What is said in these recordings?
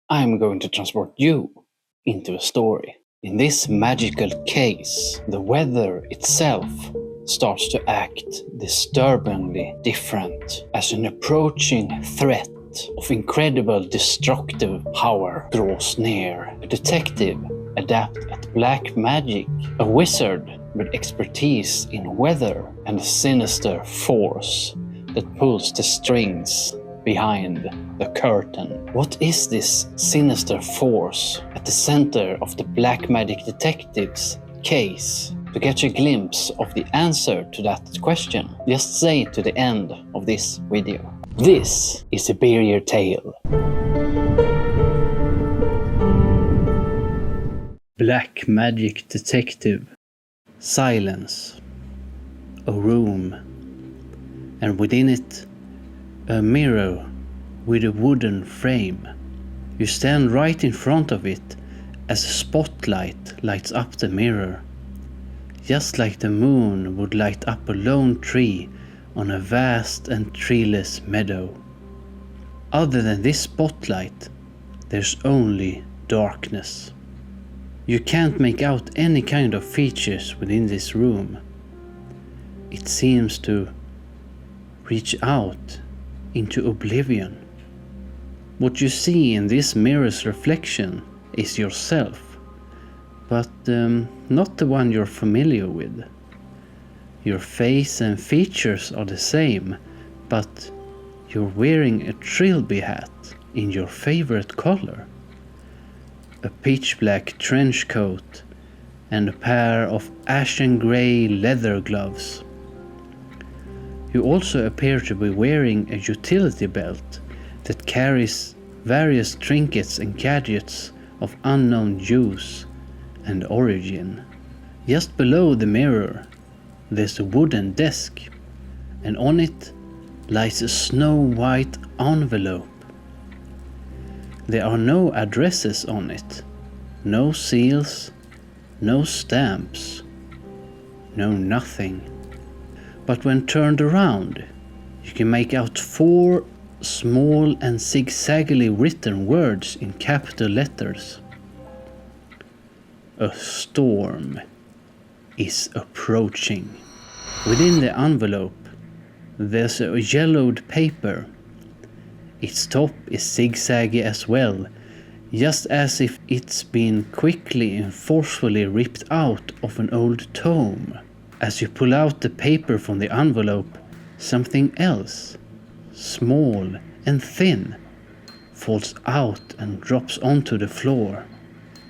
I'm going to transport you into a story. In this magical case, the weather itself starts to act disturbingly different as an approaching threat of incredible destructive power draws near. A detective adept at black magic, a wizard with expertise in weather, and a sinister force that pulls the strings behind the curtain. What is this sinister force at the center of the black magic detective's case? To catch a glimpse of the answer to that question, just stay to the end of this video. This is a Bear Year Tale. Black Magic Detective. Silence. A room. And within it, a mirror with a wooden frame. You stand right in front of it as a spotlight lights up the mirror. Just like the moon would light up a lone tree on a vast and treeless meadow. Other than this spotlight, there's only darkness. You can't make out any kind of features within this room. It seems to reach out into oblivion. What you see in this mirror's reflection is yourself, but not the one you're familiar with. Your face and features are the same, but you're wearing a trilby hat in your favorite color. A pitch black trench coat and a pair of ashen grey leather gloves. You also appear to be wearing a utility belt that carries various trinkets and gadgets of unknown use and origin. Just below the mirror, there's a wooden desk, and on it lies a snow-white envelope. There are no addresses on it, no seals, no stamps, no nothing. But when turned around, you can make out 4 small and zigzaggily written words in capital letters. A storm is approaching. Within the envelope, there's a yellowed paper. Its top is zigzaggy as well, just as if it's been quickly and forcefully ripped out of an old tome. As you pull out the paper from the envelope, something else, small and thin, falls out and drops onto the floor.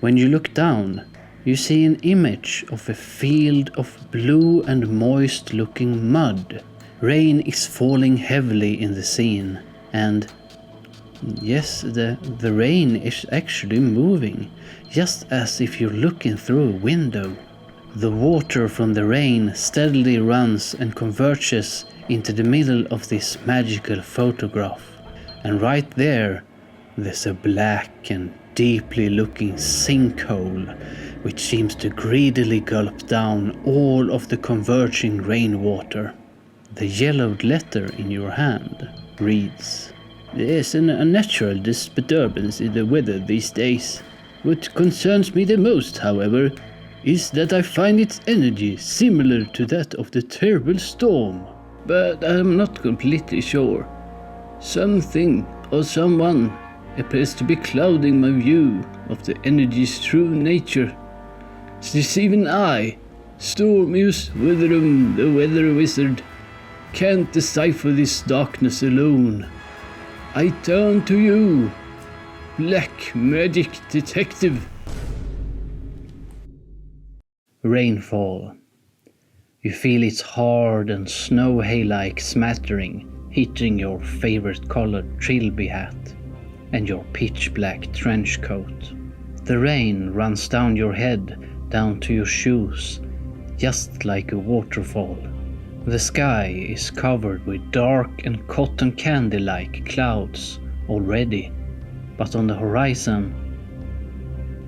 When you look down, you see an image of a field of blue and moist looking mud. Rain is falling heavily in the scene, and yes, the rain is actually moving, just as if you're looking through a window. The water from the rain steadily runs and converges into the middle of this magical photograph. And right there's a black and deeply looking sinkhole, which seems to greedily gulp down all of the converging rainwater. The yellowed letter in your hand reads, "There's an unnatural disturbance in the weather these days. What concerns me the most, however, is that I find its energy similar to that of the terrible storm. But I'm not completely sure. Something or someone appears to be clouding my view of the energy's true nature. Since even I, Stormius Witherum, the Weather Wizard, can't decipher this darkness alone. I turn to you, Black Magic Detective." Rainfall. You feel its hard and snow hay-like smattering hitting your favorite colored trilby hat and your pitch black trench coat. The rain runs down your head, down to your shoes, just like a waterfall. The sky is covered with dark and cotton candy-like clouds already, but on the horizon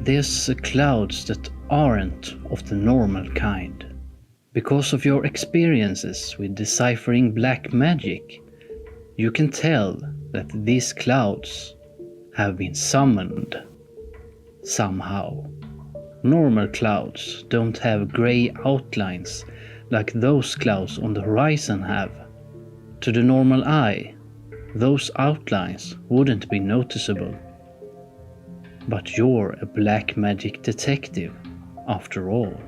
there's clouds that aren't of the normal kind. Because of your experiences with deciphering black magic, you can tell that these clouds have been summoned somehow. Normal clouds don't have grey outlines like those clouds on the horizon have. To the normal eye, those outlines wouldn't be noticeable. But you're a black magic detective, after all.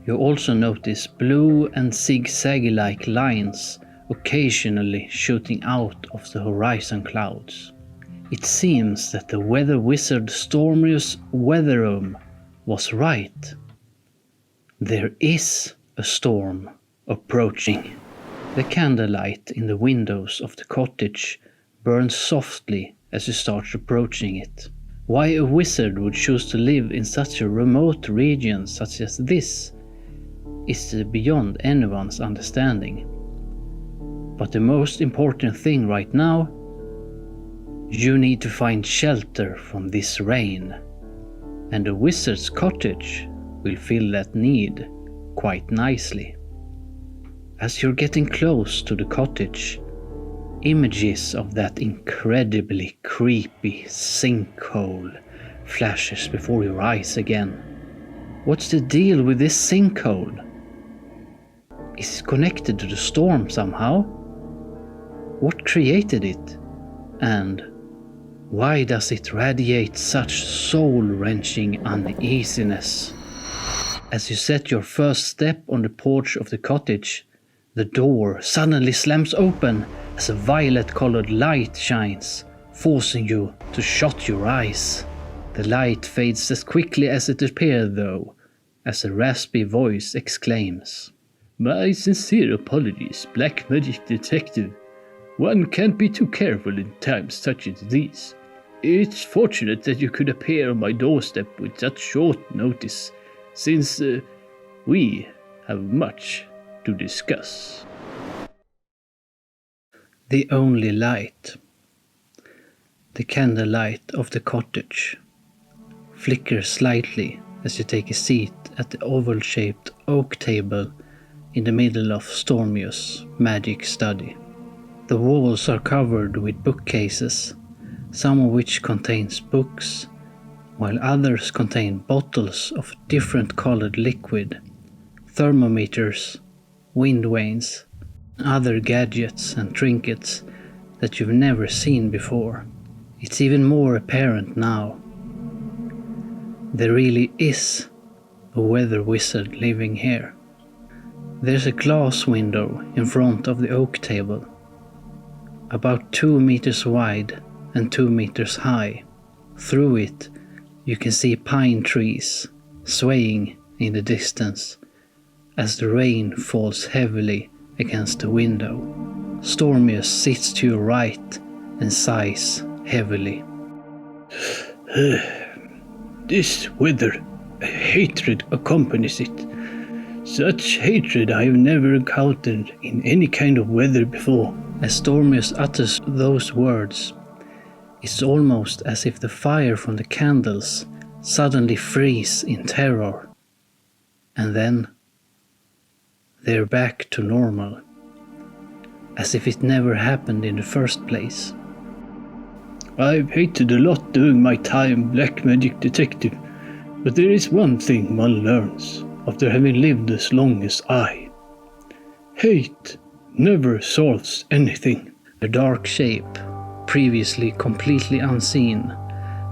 You also notice blue and zigzag-like lines occasionally shooting out of the horizon clouds. It seems that the weather wizard Stormius Weatherum was right. There is a storm approaching. The candlelight in the windows of the cottage burns softly as you start approaching it. Why a wizard would choose to live in such a remote region such as this is beyond anyone's understanding. But the most important thing right now, you need to find shelter from this rain, and the wizard's cottage will fill that need quite nicely. As you're getting close to the cottage, images of that incredibly creepy sinkhole flashes before your eyes again. What's the deal with this sinkhole? Is it connected to the storm somehow? What created it? And why does it radiate such soul-wrenching uneasiness? As you set your first step on the porch of the cottage, the door suddenly slams open as a violet-colored light shines, forcing you to shut your eyes. The light fades as quickly as it appeared though, as a raspy voice exclaims, "My sincere apologies, Black Magic Detective. One can't be too careful in times such as these. It's fortunate that you could appear on my doorstep with such short notice, since we have much to discuss." The only light, the candlelight of the cottage, flickers slightly as you take a seat at the oval-shaped oak table in the middle of Stormius' magic study. The walls are covered with bookcases, some of which contains books, while others contain bottles of different colored liquid, thermometers, wind vanes, and other gadgets and trinkets that you've never seen before. It's even more apparent now. There really is a weather wizard living here. There's a glass window in front of the oak table, about 2 meters wide and 2 meters high. Through it, you can see pine trees swaying in the distance as the rain falls heavily against the window. Stormius sits to your right and sighs heavily. This weather, hatred accompanies it. Such hatred I have never encountered in any kind of weather before. As Stormius utters those words, it's almost as if the fire from the candles suddenly freeze in terror. And then they're back to normal, as if it never happened in the first place. I've hated a lot during my time Black Magic Detective, but there is one thing one learns after having lived as long as I. Hate never solves anything. A dark shape, previously completely unseen,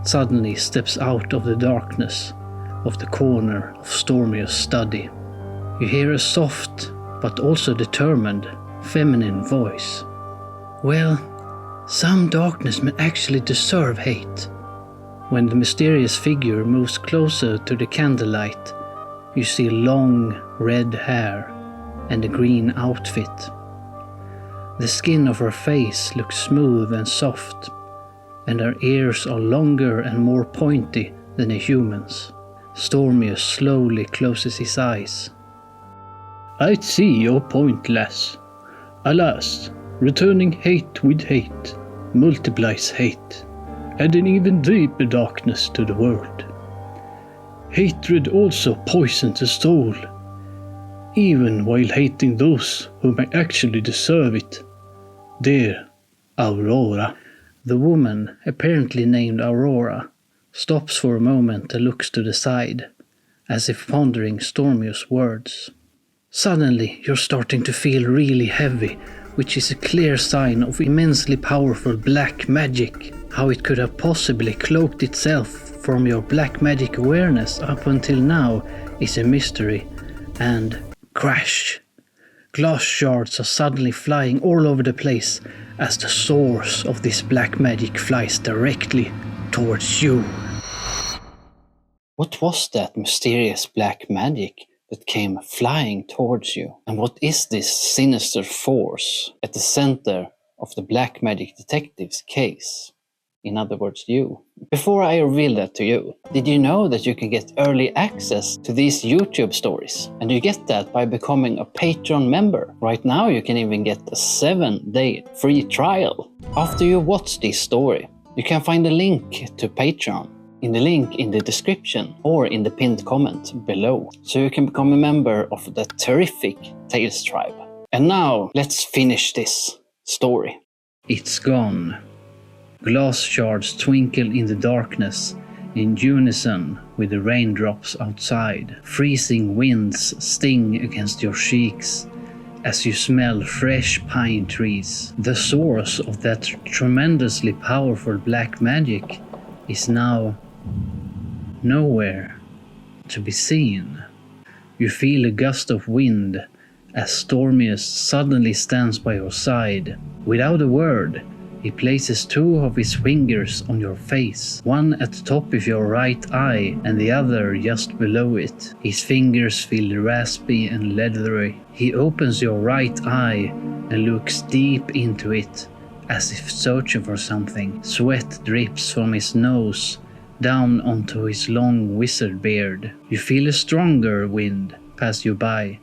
suddenly steps out of the darkness of the corner of Stormius' study. You hear a soft, but also determined, feminine voice. Well, some darkness may actually deserve hate. When the mysterious figure moves closer to the candlelight, you see long red hair and a green outfit. The skin of her face looks smooth and soft, and her ears are longer and more pointy than a human's. Stormius slowly closes his eyes. I see your point, lass. Alas, returning hate with hate multiplies hate, and an even deeper darkness to the world. Hatred also poisons the soul, even while hating those who may actually deserve it. Dear Aurora. The woman, apparently named Aurora, stops for a moment and looks to the side, as if pondering Stormius' words. Suddenly, you're starting to feel really heavy, which is a clear sign of immensely powerful black magic. How it could have possibly cloaked itself from your black magic awareness up until now is a mystery. And crash! Glass shards are suddenly flying all over the place as the source of this black magic flies directly towards you. What was that mysterious black magic that came flying towards you? And what is this sinister force at the center of the black magic detective's case? In other words, you. Before I reveal that to you, did you know that you can get early access to these YouTube stories? And you get that by becoming a Patreon member. Right now you can even get a 7-day free trial. After you watch this story, you can find a link to Patreon in the link in the description or in the pinned comment below, so you can become a member of the terrific Tales tribe. And now, let's finish this story. It's gone. Glass shards twinkle in the darkness, in unison with the raindrops outside. Freezing winds sting against your cheeks as you smell fresh pine trees. The source of that tremendously powerful black magic is now nowhere to be seen. You feel a gust of wind as Stormius suddenly stands by your side. Without a word, he places 2 of his fingers on your face, one at the top of your right eye and the other just below it. His fingers feel raspy and leathery. He opens your right eye and looks deep into it, as if searching for something. Sweat drips from his nose down onto his long wizard beard. You feel a stronger wind pass you by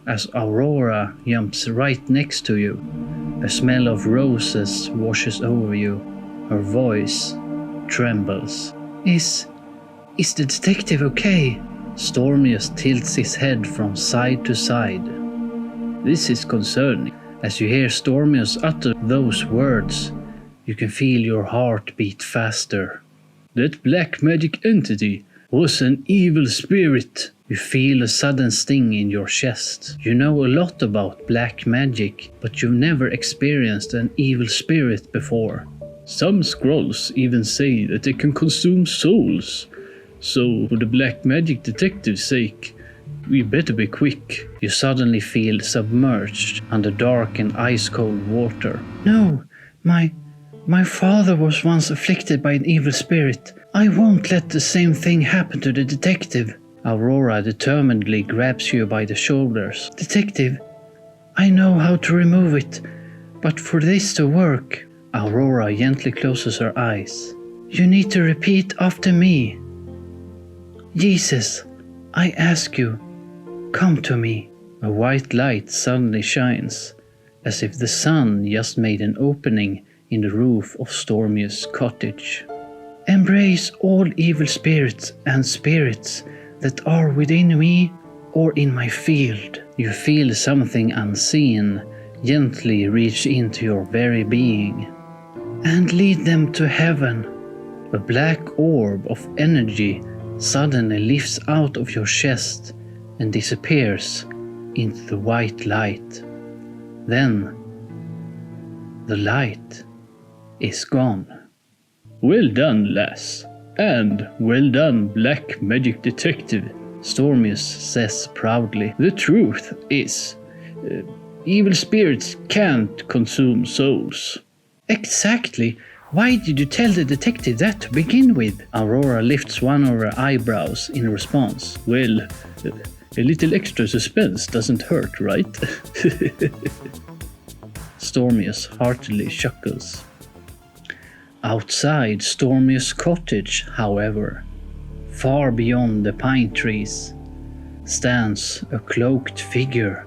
as Aurora jumps right next to you. A smell of roses washes over you. Her voice trembles. Is the detective okay? Stormius tilts his head from side to side. This is concerning. As you hear Stormius utter those words, you can feel your heart beat faster. That black magic entity was an evil spirit. You feel a sudden sting in your chest. You know a lot about black magic, but you've never experienced an evil spirit before. Some scrolls even say that they can consume souls. So, for the black magic detective's sake, we better be quick. You suddenly feel submerged under dark and ice-cold water. No, my father was once afflicted by an evil spirit. I won't let the same thing happen to the detective. Aurora determinedly grabs you by the shoulders. Detective, I know how to remove it, but for this to work... Aurora gently closes her eyes. You need to repeat after me. Jesus, I ask you, come to me. A white light suddenly shines, as if the sun just made an opening in the roof of Stormius' cottage. Embrace all evil spirits and spirits that are within me or in my field. You feel something unseen gently reach into your very being and lead them to heaven. A black orb of energy suddenly lifts out of your chest and disappears into the white light. Then the light is gone. Well done, lass. And well done, black magic detective, Stormius says proudly. The truth is, evil spirits can't consume souls. Exactly. Why did you tell the detective that to begin with? Aurora lifts one of her eyebrows in response. Well, a little extra suspense doesn't hurt, right? Stormius heartily chuckles. Outside Stormius' cottage, however, far beyond the pine trees, stands a cloaked figure,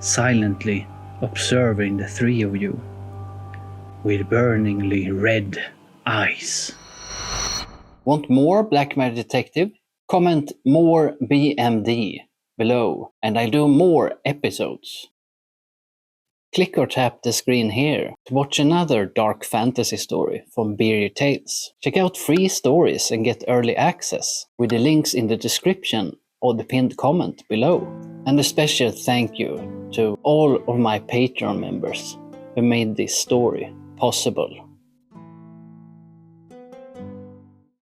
silently observing the 3 of you, with burningly red eyes. Want more Black Magic Detective? Comment more BMD below, and I'll do more episodes. Click or tap the screen here to watch another dark fantasy story from Beery Tales. Check out free stories and get early access with the links in the description or the pinned comment below. And a special thank you to all of my Patreon members who made this story possible.